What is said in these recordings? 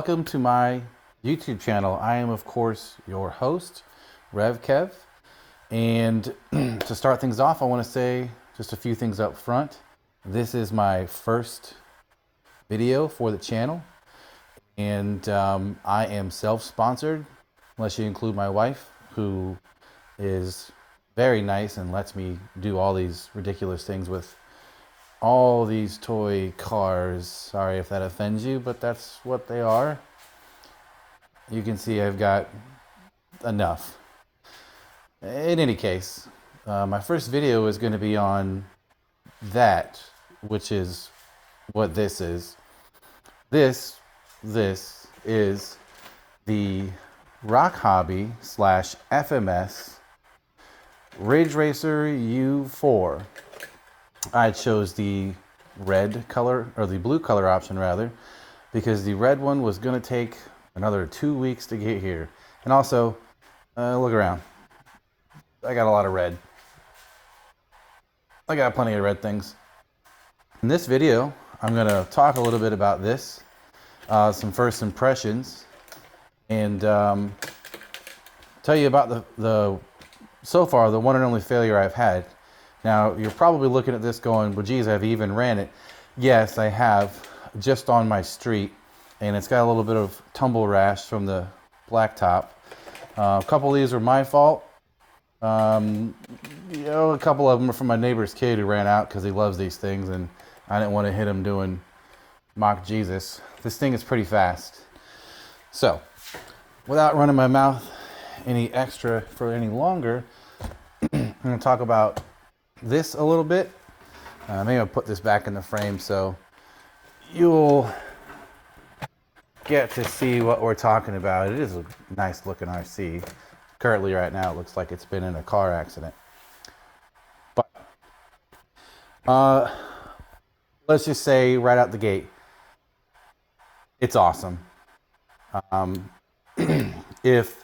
Welcome to my YouTube channel. I am, of course, your host, RevKev. And to start things off, I want to say just a few things up front. This is my first video for the channel, and I am self-sponsored, unless you include my wife, who is very nice and lets me do all these ridiculous things with all these toy cars. Sorry if that offends you, but that's what they are. You can see I've got enough. In any case, my first video is going to be on that, which is what this is. This is the RockHobby / FMS Ridge Racer U4. I chose the red color, or the blue color option rather, because the red one was going to take another 2 weeks to get here. And also, look around. I got a lot of red. I got plenty of red things. In this video, I'm going to talk a little bit about this, some first impressions, and tell you about so far, the one and only failure I've had. Now, you're probably looking at this going, well, geez, I've even ran it. Yes, I have, just on my street, and it's got a little bit of tumble rash from the blacktop. A couple of these are my fault. A couple of them are from my neighbor's kid who ran out because he loves these things, and I didn't want to hit him doing mock Jesus. This thing is pretty fast. So, without running my mouth any longer, I'm going to talk about this a little bit. Maybe I'll put this back in the frame so you'll get to see what we're talking about. It is a nice looking RC. Currently right now it looks like it's been in a car accident. But let's just say right out the gate, it's awesome. If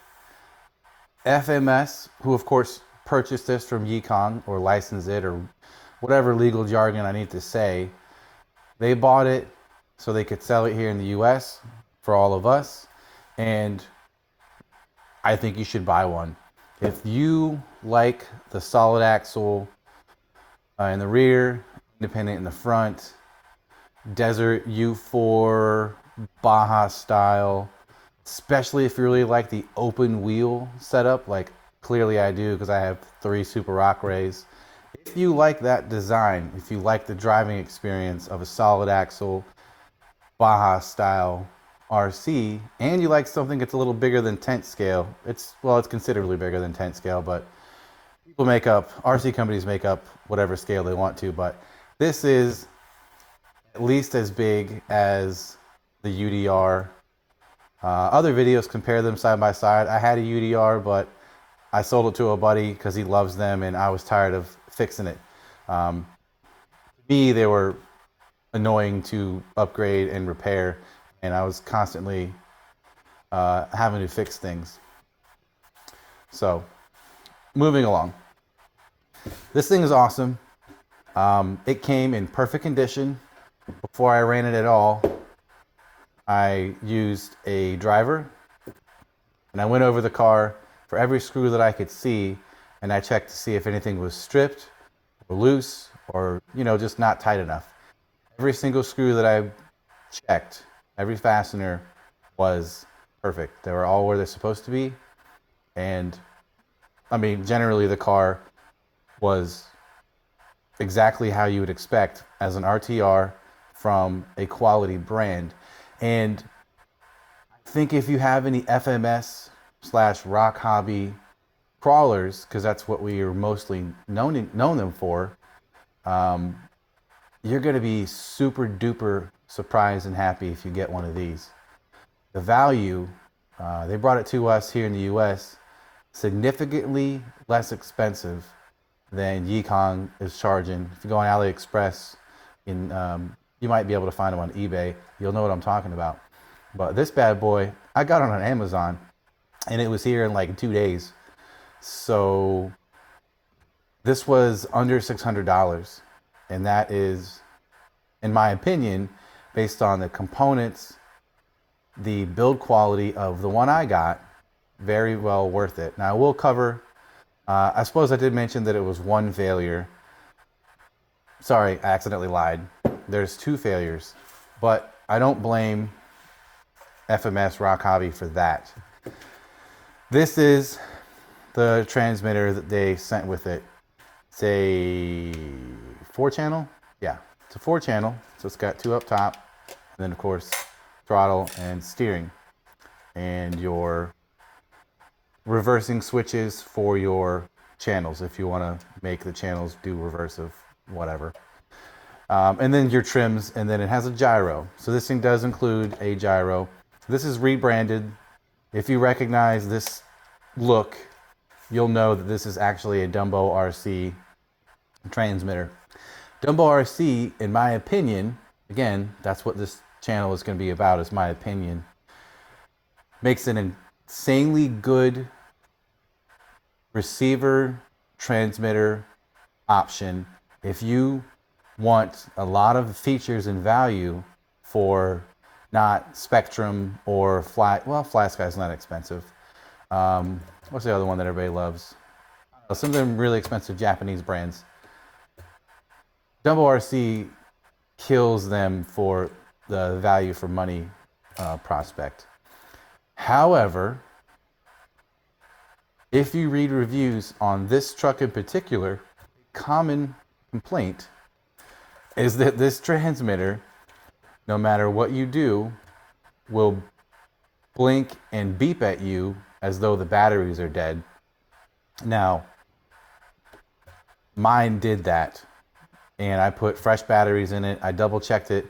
FMS, who of course purchased this from Yikon or licensed it or whatever legal jargon I need to say, they bought it so they could sell it here in the US for all of us, and I think you should buy one. If you like the solid axle in the rear, independent in the front, desert U4 Baja style, especially if you really like the open wheel setup, like clearly I do because I have 3 Super Rock Rays. If you like that design, if you like the driving experience of a solid axle Baja style RC, and you like something that's a little bigger than tent scale, it's considerably bigger than tent scale, but RC companies make up whatever scale they want to, but this is at least as big as the UDR. Other videos compare them side by side. I had a UDR, but I sold it to a buddy because he loves them, and I was tired of fixing it. To me, they were annoying to upgrade and repair, and I was constantly having to fix things. So, moving along. This thing is awesome. It came in perfect condition. Before I ran it at all, I used a driver, and I went over the car for every screw that I could see, and I checked to see if anything was stripped or loose or, just not tight enough. Every single screw that I checked, every fastener was perfect. They were all where they're supposed to be. And generally the car was exactly how you would expect as an RTR from a quality brand. And I think if you have any FMS / RockHobby crawlers, because that's what we are mostly known them for, you're going to be super duper surprised and happy if you get one of these. The value, they brought it to us here in the US, significantly less expensive than Yikon is charging. If you go on AliExpress, you might be able to find them on eBay. You'll know what I'm talking about. But this bad boy, I got it on Amazon, and it was here in like 2 days. So this was under $600, and that is, in my opinion, based on the components the build quality of the one I got, very well worth it. Now, we'll cover, I suppose I did mention that it was one failure. Sorry, I accidentally lied. There's 2 failures, but I don't blame FMS RockHobby for that. This is the transmitter that they sent with it. It's a 4-channel. Yeah, it's a 4-channel. So it's got 2 up top, and then of course throttle and steering, and your reversing switches for your channels if you want to make the channels do reverse of whatever. And then your trims, and then it has a gyro. So this thing does include a gyro. This is rebranded. If you recognize this look, you'll know that this is actually a Dumbo RC transmitter. Dumbo RC, in my opinion, again, that's what this channel is going to be about, is my opinion, makes an insanely good receiver transmitter option if you want a lot of features and value for not Spectrum or Flat. Well, Flat Sky's not expensive. What's the other one that everybody loves? Some of them really expensive Japanese brands. Dumbo RC kills them for the value for money prospect. However, if you read reviews on this truck in particular, common complaint is that this transmitter, no matter what you do, will blink and beep at you as though the batteries are dead. Now, mine did that, and I put fresh batteries in it. I double checked it.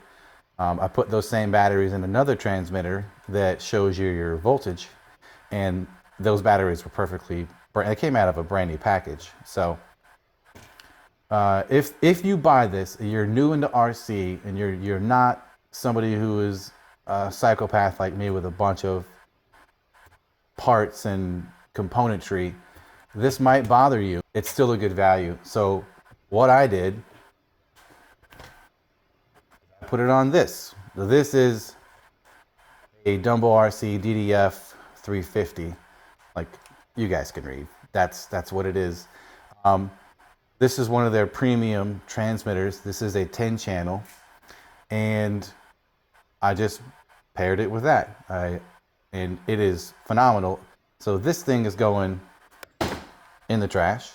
I put those same batteries in another transmitter that shows you your voltage, and those batteries were perfectly, they came out of a brand new package. So if you buy this, you're new into RC, and you're not somebody who is a psychopath like me with a bunch of parts and componentry, this might bother you. It's still a good value. So what I did, I put it on this. So this is a Dumbo RC DDF 350. Like, you guys can read. That's what it is. This is one of their premium transmitters. This is a 10-channel, and I just paired it with that. And it is phenomenal. So this thing is going in the trash,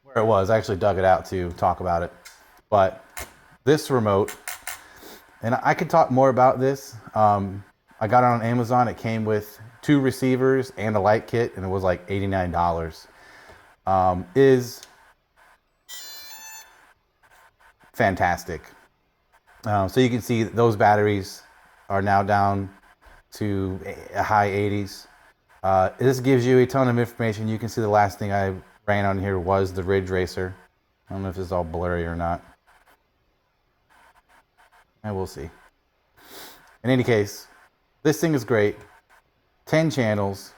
where it was. I actually dug it out to talk about it. But this remote, and I could talk more about this. I got it on Amazon. It came with 2 receivers and a light kit, and it was like $89. Is fantastic. So you can see those batteries are now down to a high 80s. This gives you a ton of information. You can see the last thing I ran on here was the Ridge Racer. I don't know if this is all blurry or not. And we'll see. In any case, this thing is great. 10 channels.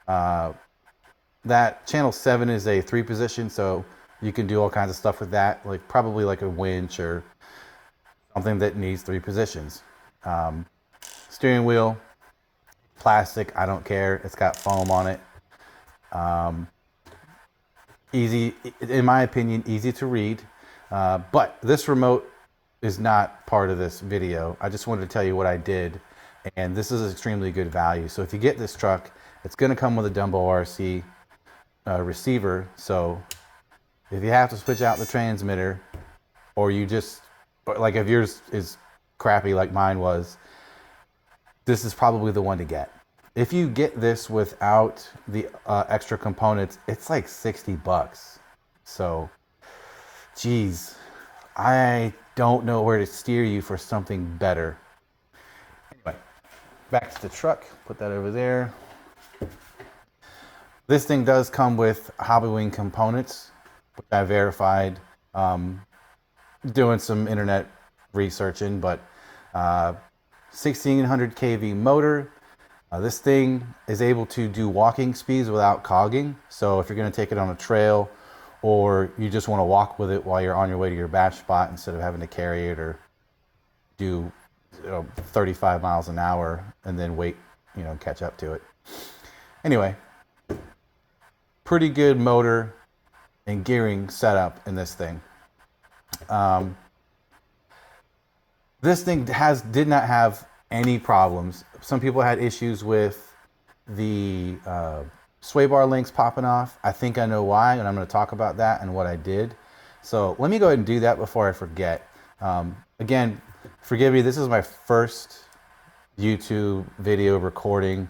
That channel 7 is a 3-position, so you can do all kinds of stuff with that, like probably like a winch or something that needs 3 positions. Steering wheel, plastic, I don't care. It's got foam on it. Easy, in my opinion, easy to read. But this remote is not part of this video. I just wanted to tell you what I did, and this is extremely good value. So if you get this truck, it's going to come with a Dumbo RC receiver. So if you have to switch out the transmitter, or you just, like if yours is crappy like mine was, this is probably the one to get. If you get this without the extra components, it's like $60. So, geez, I don't know where to steer you for something better. Anyway, back to the truck. Put that over there. This thing does come with Hobbywing components, which I verified doing some internet researching, but 1600 kV motor. This thing is able to do walking speeds without cogging. So if you're going to take it on a trail, or you just want to walk with it while you're on your way to your batch spot instead of having to carry it or do 35 miles an hour and then wait, catch up to it. Anyway, pretty good motor and gearing setup in this thing. This thing did not have any problems. Some people had issues with the sway bar links popping off. I think I know why, and I'm going to talk about that and what I did. So let me go ahead and do that before I forget. Again, forgive me, this is my first YouTube video recording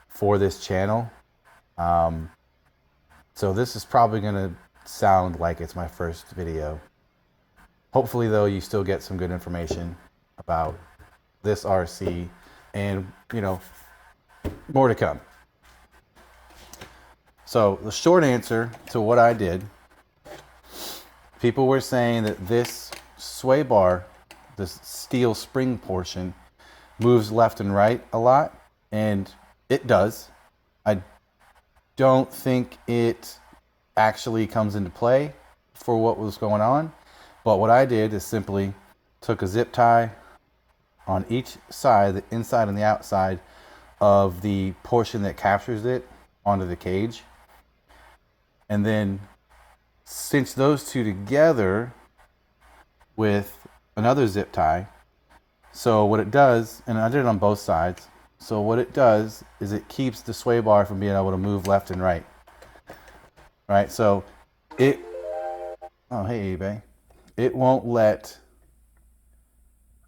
for this channel. So this is probably going to sound like it's my first video. Hopefully, though, you still get some good information about this RC and, more to come. So the short answer to what I did, people were saying that this sway bar, this steel spring portion, moves left and right a lot, and it does. I don't think it actually comes into play for what was going on. But what I did is simply took a zip tie on each side, the inside and the outside of the portion that captures it onto the cage. And then cinch those two together with another zip tie. So what it does, and I did it on both sides. So what it does is it keeps the sway bar from being able to move left and right. Right, so oh, hey, eBay. It won't let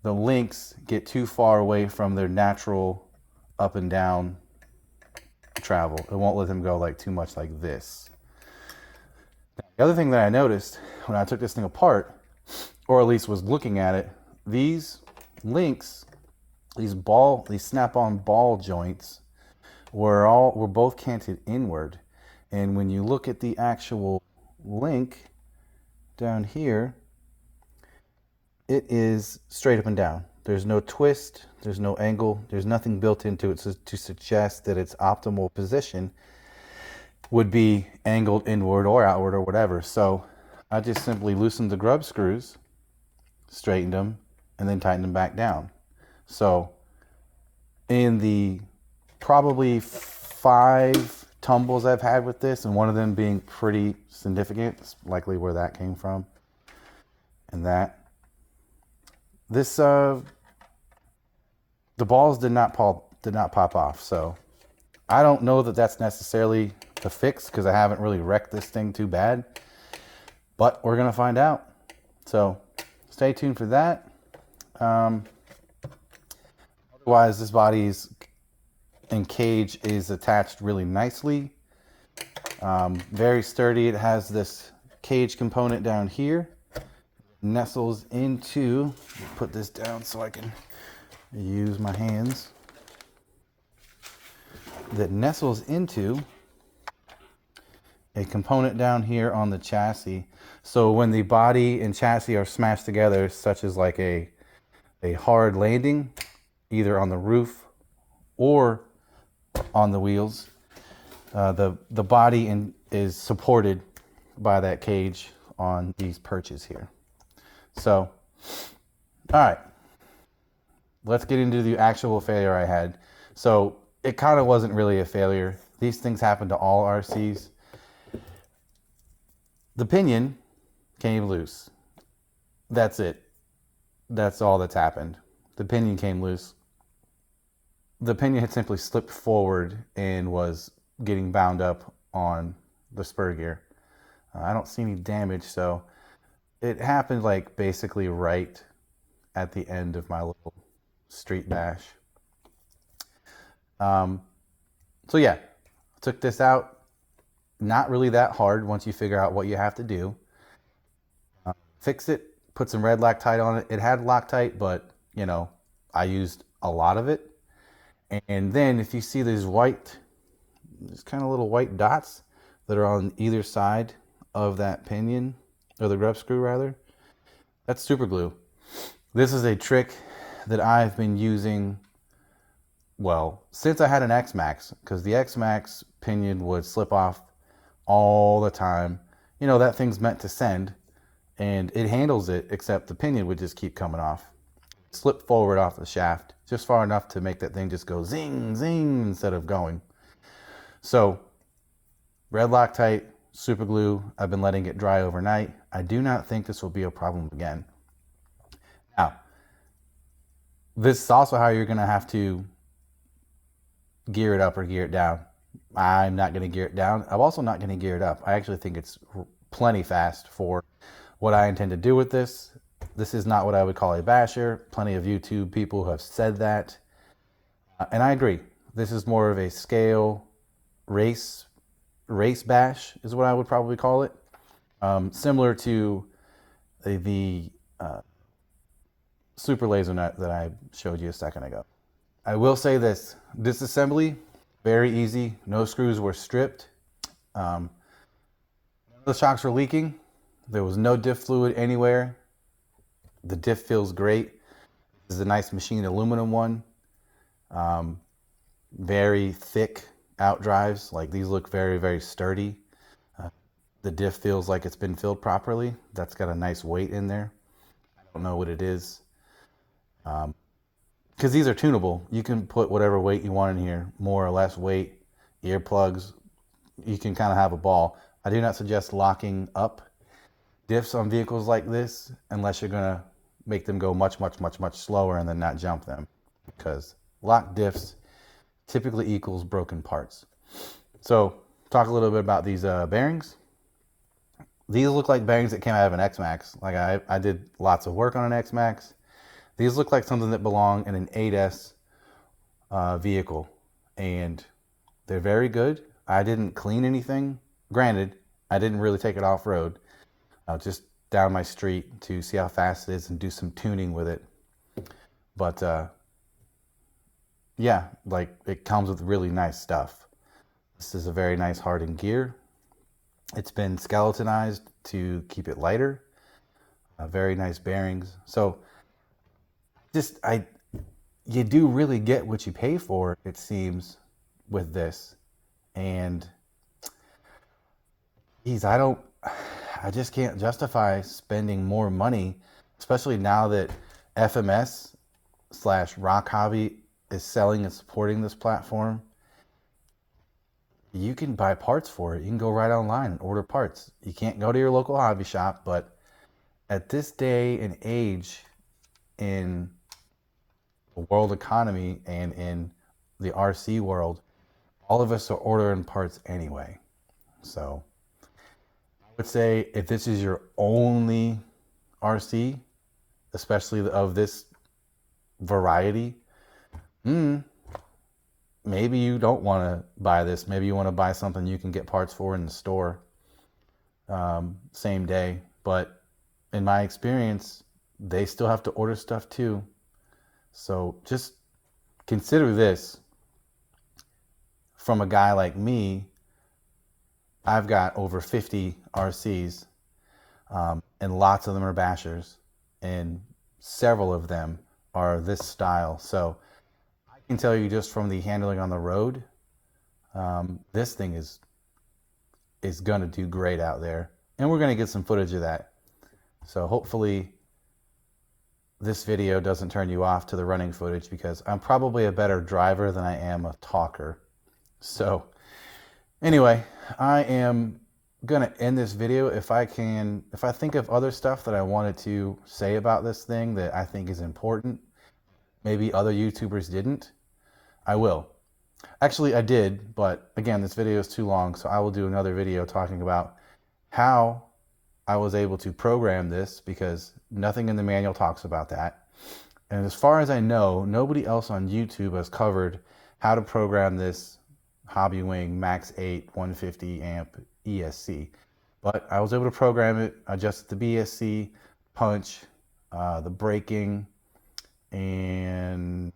the links get too far away from their natural up and down travel. It won't let them go like too much like this. The other thing that I noticed when I took this thing apart, or at least was looking at it, these links, these snap-on ball joints were both canted inward. And when you look at the actual link down here, it is straight up and down. There's no twist, there's no angle, there's nothing built into it to suggest that its optimal position would be angled inward or outward or whatever. So I just simply loosened the grub screws, straightened them, and then tightened them back down. So in the probably 5 tumbles I've had with this, and one of them being pretty significant, it's likely where that came from, and that this the balls did not pop off. So I don't know that that's necessarily the fix, because I haven't really wrecked this thing too bad, but we're gonna find out. So stay tuned for that. Otherwise, this body's and cage is attached really nicely, very sturdy. It has this cage component down here, nestles into, put this down so I can use my hands, that nestles into a component down here on the chassis. So when the body and chassis are smashed together, such as like a hard landing, either on the roof or on the wheels, the body is supported by that cage on these perches here. So, all right, let's get into the actual failure I had. So it kind of wasn't really a failure. These things happen to all RCs. The pinion came loose. That's it. That's all that's happened. The pinion came loose. The pinion had simply slipped forward and was getting bound up on the spur gear. I don't see any damage, so it happened like basically right at the end of my little street bash. So yeah, took this out. Not really that hard once you figure out what you have to do. Fix it, put some red Loctite on it. It had Loctite, but I used a lot of it. And then if you see these kind of little white dots that are on either side of that pinion, or the grub screw rather, that's super glue. This is a trick that I've been using, well, since I had an X-Max, because the X-Max pinion would slip off all the time. That thing's meant to send, and it handles it, except the pinion would just keep coming off. slip forward off the shaft, just far enough to make that thing just go zing, zing instead of going. So red Loctite, super glue. I've been letting it dry overnight. I do not think this will be a problem again. Now, this is also how you're going to have to gear it up or gear it down. I'm not going to gear it down. I'm also not going to gear it up. I actually think it's plenty fast for what I intend to do with this. This is not what I would call a basher. Plenty of YouTube people have said that. And I agree. This is more of a scale race bash is what I would probably call it. Similar to the super laser nut that I showed you a second ago. I will say this disassembly, very easy. No screws were stripped. None of the shocks were leaking. There was no diff fluid anywhere. The diff feels great. This is a nice machined aluminum one. Very thick out drives. Like these look very, very sturdy. The diff feels like it's been filled properly. That's got a nice weight in there. I don't know what it is. Because these are tunable. You can put whatever weight you want in here, more or less weight, earplugs. You can kind of have a ball. I do not suggest locking up diffs on vehicles like this unless you're going to make them go much, much, much, much slower and then not jump them. Because locked diffs typically equals broken parts. So talk a little bit about these bearings. These look like bearings that came out of an X-Max. Like I did lots of work on an X-Max. These look like something that belong in an 8S vehicle, and they're very good. I didn't clean anything. Granted, I didn't really take it off-road, just down my street to see how fast it is and do some tuning with it. But yeah, like it comes with really nice stuff. This is a very nice hardened gear. It's been skeletonized to keep it lighter. Very nice bearings. So you do really get what you pay for, it seems, with this. And geez, I just can't justify spending more money, especially now that FMS / RockHobby is selling and supporting this platform. You can buy parts for it. You can go right online and order parts. You can't go to your local hobby shop, but at this day and age in the world economy and in the RC world, all of us are ordering parts anyway. So I would say if this is your only RC, especially of this variety, maybe you don't want to buy this. Maybe you want to buy something you can get parts for in the store same day. But in my experience, they still have to order stuff too. So just consider this. From a guy like me, I've got over 50 RCs, and lots of them are bashers, and several of them are this style. So I can tell you just from the handling on the road, this thing is going to do great out there. And we're going to get some footage of that. So hopefully this video doesn't turn you off to the running footage, because I'm probably a better driver than I am a talker. So anyway, I am going to end this video. If I think of other stuff that I wanted to say about this thing that I think is important, maybe other YouTubers didn't, I will. Actually, I did, but again, this video is too long, so I will do another video talking about how I was able to program this, because nothing in the manual talks about that. And as far as I know, nobody else on YouTube has covered how to program this Hobbywing Max 8 150 amp ESC. But I was able to program it, adjust the BSC, punch, the braking, and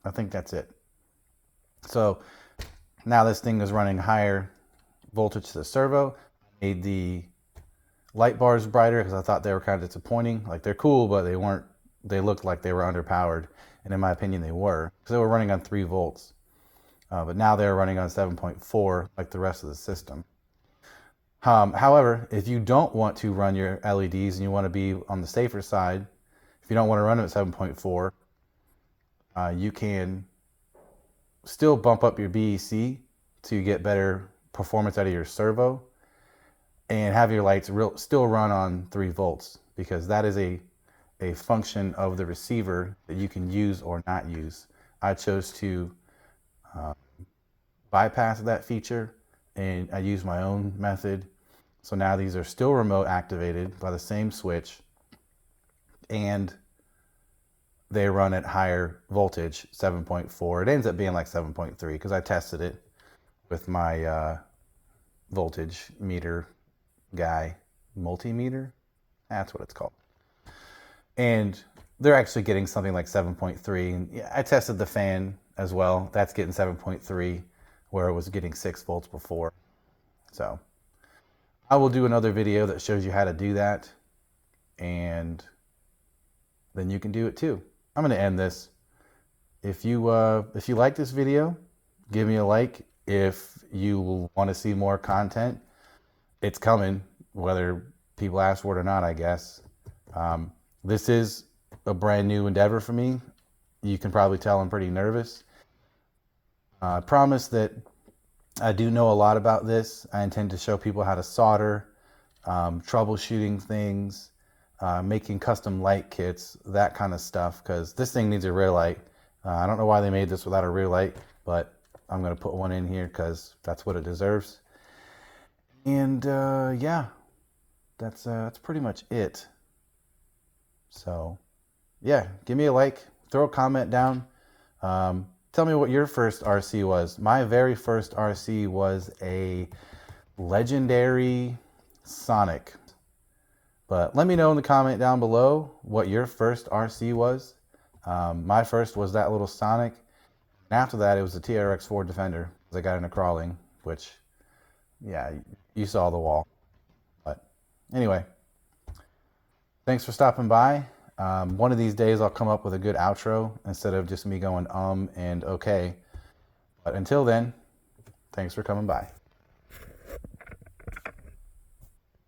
I think that's it. So now this thing is running higher voltage to the servo. I made the light bars brighter because I thought they were kind of disappointing. Like, they're cool, but they looked like they were underpowered. And in my opinion, they were, because they were running on 3 volts. But now they're running on 7.4 like the rest of the system. However, if you don't want to run your LEDs and you want to be on the safer side, if you don't want to run it at 7.4, you can still bump up your BEC to get better performance out of your servo and have your lights still run on 3 volts, because that is a function of the receiver that you can use or not use. I chose to bypass that feature, and I used my own method. So now these are still remote activated by the same switch, and they run at higher voltage, 7.4. It ends up being like 7.3 because I tested it with my voltage meter guy, multimeter. That's what it's called. And they're actually getting something like 7.3. And yeah, I tested the fan as well. That's getting 7.3, where it was getting 6 volts before. So I will do another video that shows you how to do that, and then you can do it too. I'm going to end this. If you like this video, give me a like. If you want to see more content, it's coming, whether people ask for it or not, I guess. This is a brand new endeavor for me. You can probably tell I'm pretty nervous. I promise that I do know a lot about this. I intend to show people how to solder, troubleshooting things, making custom light kits, that kind of stuff, because this thing needs a rear light. I don't know why they made this without a rear light, but I'm going to put one in here because that's what it deserves. And yeah, that's pretty much it. So yeah, give me a like, throw a comment down. Tell me what your first RC was. My very first RC was a legendary Sonic. But let me know in the comment down below what your first RC was. My first was that little Sonic. And after that, it was the TRX4 Defender. I got into crawling, which, yeah, you saw the wall. But anyway, thanks for stopping by. One of these days I'll come up with a good outro instead of just me going and okay. But until then, thanks for coming by.